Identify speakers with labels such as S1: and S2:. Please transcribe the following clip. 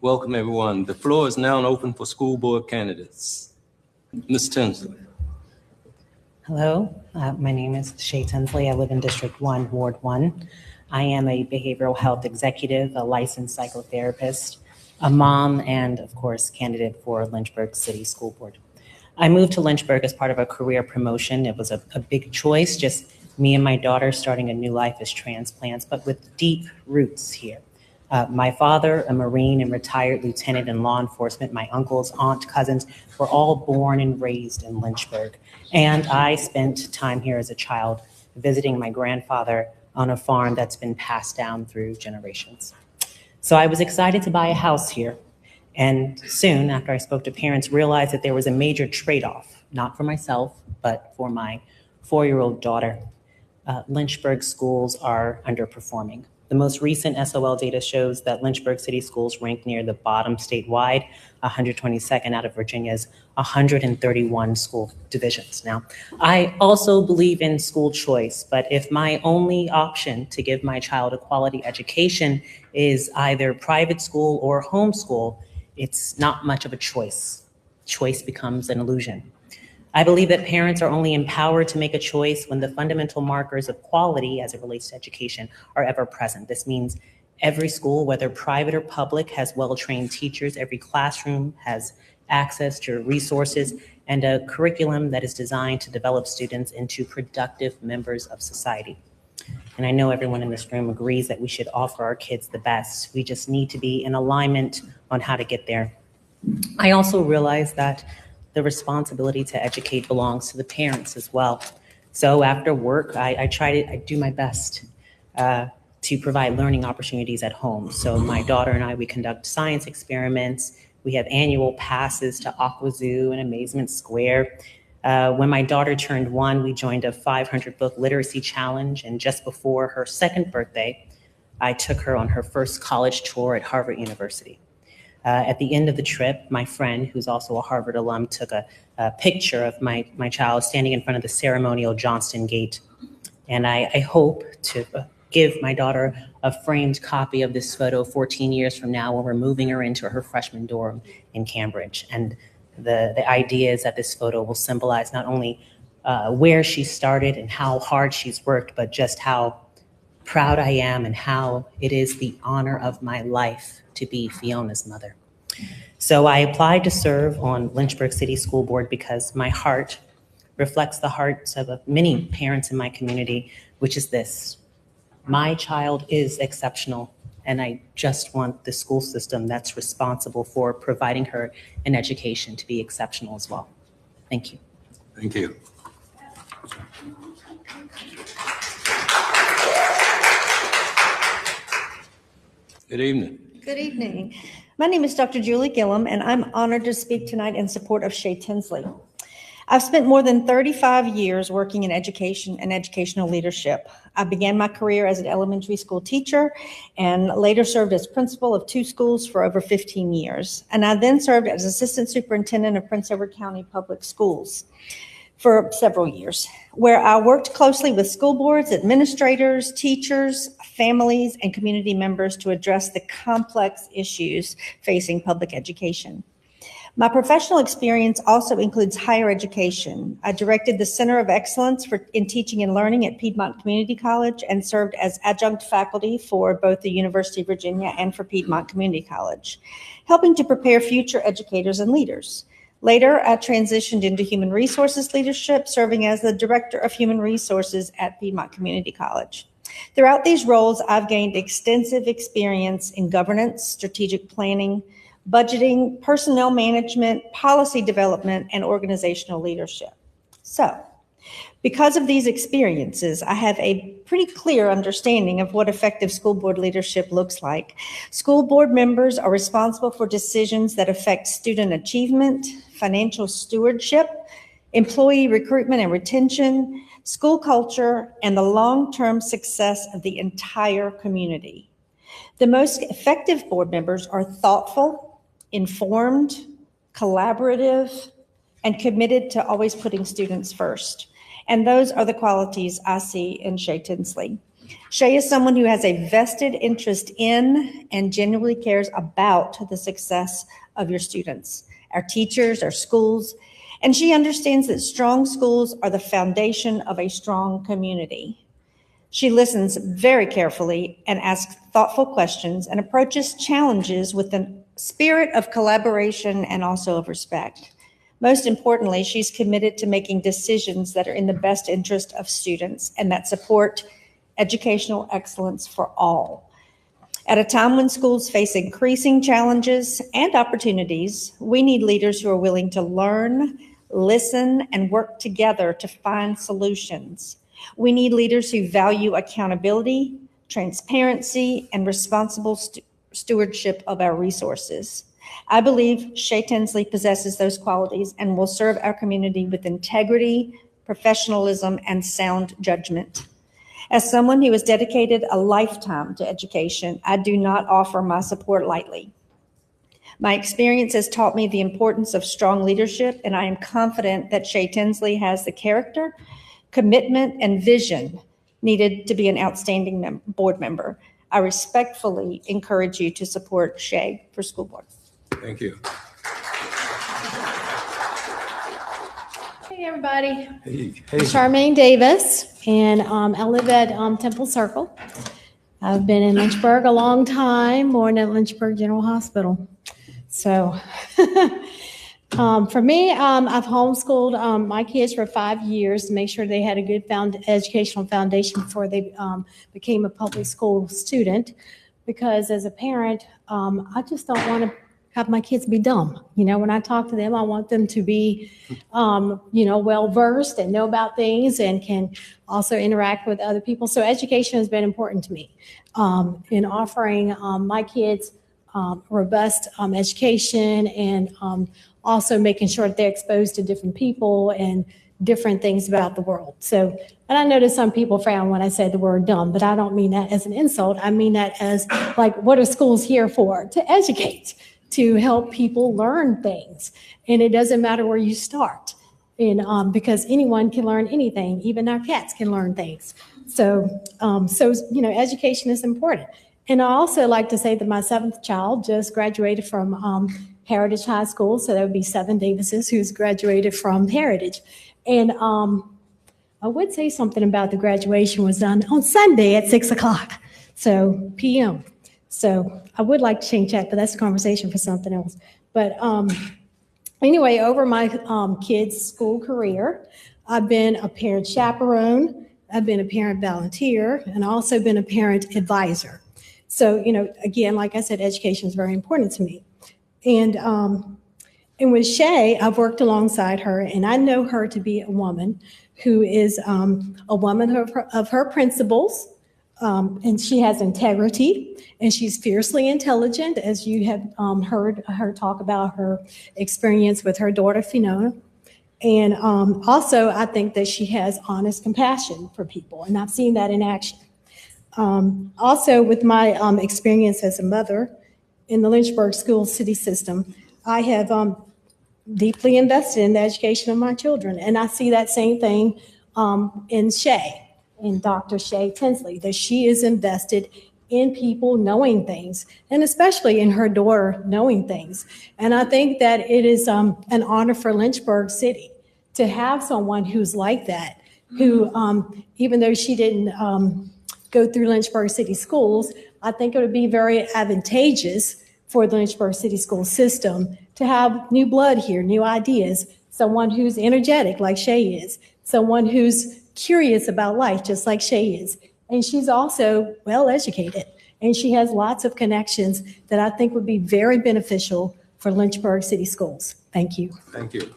S1: Welcome, everyone. The floor is now open for school board candidates. Ms. Tinsley.
S2: Hello, my name is Shea Tinsley. I live in District 1, Ward 1. I am a behavioral health executive, a licensed psychotherapist, a mom, and of course, candidate for Lynchburg City School Board. I moved to Lynchburg as part of a career promotion. It was a big choice, just me and my daughter starting a new life as transplants, but with deep roots here. My father, a Marine and retired lieutenant in law enforcement, my uncles, aunt, cousins were all born and raised in Lynchburg. And I spent time here as a child visiting my grandfather on a farm that's been passed down through generations. So I was excited to buy a house here. And soon after I spoke to parents, realized that there was a major trade-off, not for myself, but for my 4-year-old daughter. Lynchburg schools are underperforming. The most recent SOL data shows that Lynchburg City Schools rank near the bottom statewide, 122nd out of Virginia's 131 school divisions. Now, I also believe in school choice, but if my only option to give my child a quality education is either private school or homeschool, it's not much of a choice. Choice becomes an illusion. I believe that parents are only empowered to make a choice when the fundamental markers of quality as it relates to education are ever present. This means every school, whether private or public, has well-trained teachers. Every classroom has access to resources and a curriculum that is designed to develop students into productive members of society. And I know everyone in this room agrees that we should offer our kids the best. We just need to be in alignment on how to get there. I also realize that the responsibility to educate belongs to the parents as well. So after work, I do my best to provide learning opportunities at home. So my daughter and I, we conduct science experiments. We have annual passes to Aqua Zoo and Amazement Square. When my daughter turned 1, we joined a 500-book literacy challenge. And just before her 2nd birthday, I took her on her first college tour at Harvard University. At the end of the trip, my friend, who's also a Harvard alum, took a picture of my child standing in front of the ceremonial Johnston Gate. And I hope to give my daughter a framed copy of this photo 14 years from now when we're moving her into her freshman dorm in Cambridge. And the idea is that this photo will symbolize not only where she started and how hard she's worked, but just how proud I am and how it is the honor of my life to be Fiona's mother. So I applied to serve on Lynchburg City School Board because my heart reflects the hearts of many parents in my community, which is this: my child is exceptional, and I just want the school system that's responsible for providing her an education to be exceptional as well. Thank you.
S1: Thank you. Good evening.
S3: Good evening. My name is Dr. Julie Gilliam, and I'm honored to speak tonight in support of Shea Tinsley. I've spent more than 35 years working in education and educational leadership. I began my career as an elementary school teacher and later served as principal of 2 schools for over 15 years. And I then served as assistant superintendent of Prince Edward County Public Schools for several years, where I worked closely with school boards, administrators, teachers, families, and community members to address the complex issues facing public education. My professional experience also includes higher education. I directed the Center of Excellence in Teaching and Learning at Piedmont Community College and served as adjunct faculty for both the University of Virginia and for Piedmont Community College, helping to prepare future educators and leaders. Later, I transitioned into human resources leadership, serving as the Director of Human Resources at Piedmont Community College. Throughout these roles, I've gained extensive experience in governance, strategic planning, budgeting, personnel management, policy development, and organizational leadership. So, because of these experiences, I have a pretty clear understanding of what effective school board leadership looks like. School board members are responsible for decisions that affect student achievement, financial stewardship, employee recruitment and retention, school culture, and the long-term success of the entire community. The most effective board members are thoughtful, informed, collaborative, and committed to always putting students first. And those are the qualities I see in Shea Tinsley. Shea is someone who has a vested interest in and genuinely cares about the success of your students, our teachers, our schools, and she understands that strong schools are the foundation of a strong community. She listens very carefully and asks thoughtful questions and approaches challenges with a spirit of collaboration and also of respect. Most importantly, she's committed to making decisions that are in the best interest of students and that support educational excellence for all. At a time when schools face increasing challenges and opportunities, we need leaders who are willing to learn, listen, and work together to find solutions. We need leaders who value accountability, transparency, and responsible stewardship of our resources. I believe Shea Tinsley possesses those qualities and will serve our community with integrity, professionalism, and sound judgment. As someone who has dedicated a lifetime to education, I do not offer my support lightly. My experience has taught me the importance of strong leadership, and I am confident that Shea Tinsley has the character, commitment, and vision needed to be an outstanding board member. I respectfully encourage you to support Shea for school board.
S1: Thank you.
S4: Hey, everybody.
S1: Hey.
S4: Charmaine Davis, and I live at Temple Circle. I've been in Lynchburg a long time, born at Lynchburg General Hospital. So for me, I've homeschooled my kids for 5 years to make sure they had a good educational foundation before they became a public school student. Because as a parent, I just don't want to have my kids be dumb. You know, when I talk to them, I want them to be, well-versed and know about things and can also interact with other people. So education has been important to me in offering my kids robust education and also making sure that they're exposed to different people and different things about the world. So, and I noticed some people frown when I say the word dumb, but I don't mean that as an insult. I mean that as like, what are schools here for? To educate, to help people learn things. And it doesn't matter where you start. And because anyone can learn anything, even our cats can learn things. So, education is important. And I also like to say that my 7th child just graduated from Heritage High School. So that would be 7 Davises who's graduated from Heritage. And I would say something about the graduation was done on Sunday at 6 o'clock, so p.m. So I would like to change that, but that's a conversation for something else. But anyway, over my kids' school career, I've been a parent chaperone, I've been a parent volunteer, and also been a parent advisor. So, again, like I said, education is very important to me. And with Shea, I've worked alongside her, and I know her to be a woman who is a woman of her principles, and she has integrity, and she's fiercely intelligent, as you have heard her talk about her experience with her daughter, Fiona. And also, I think that she has honest compassion for people, and I've seen that in action. Also, with my experience as a mother in the Lynchburg school city system, I have deeply invested in the education of my children. And I see that same thing in Shea, in Dr. Shea Tinsley, that she is invested in people knowing things, and especially in her daughter knowing things. And I think that it is an honor for Lynchburg City to have someone who's like that, who, even though she didn't go through Lynchburg City Schools, I think it would be very advantageous for the Lynchburg City School system to have new blood here, new ideas, someone who's energetic like Shea is, someone who's curious about life just like Shea is. And she's also well educated, and she has lots of connections that I think would be very beneficial for Lynchburg City Schools. Thank you.
S1: Thank you.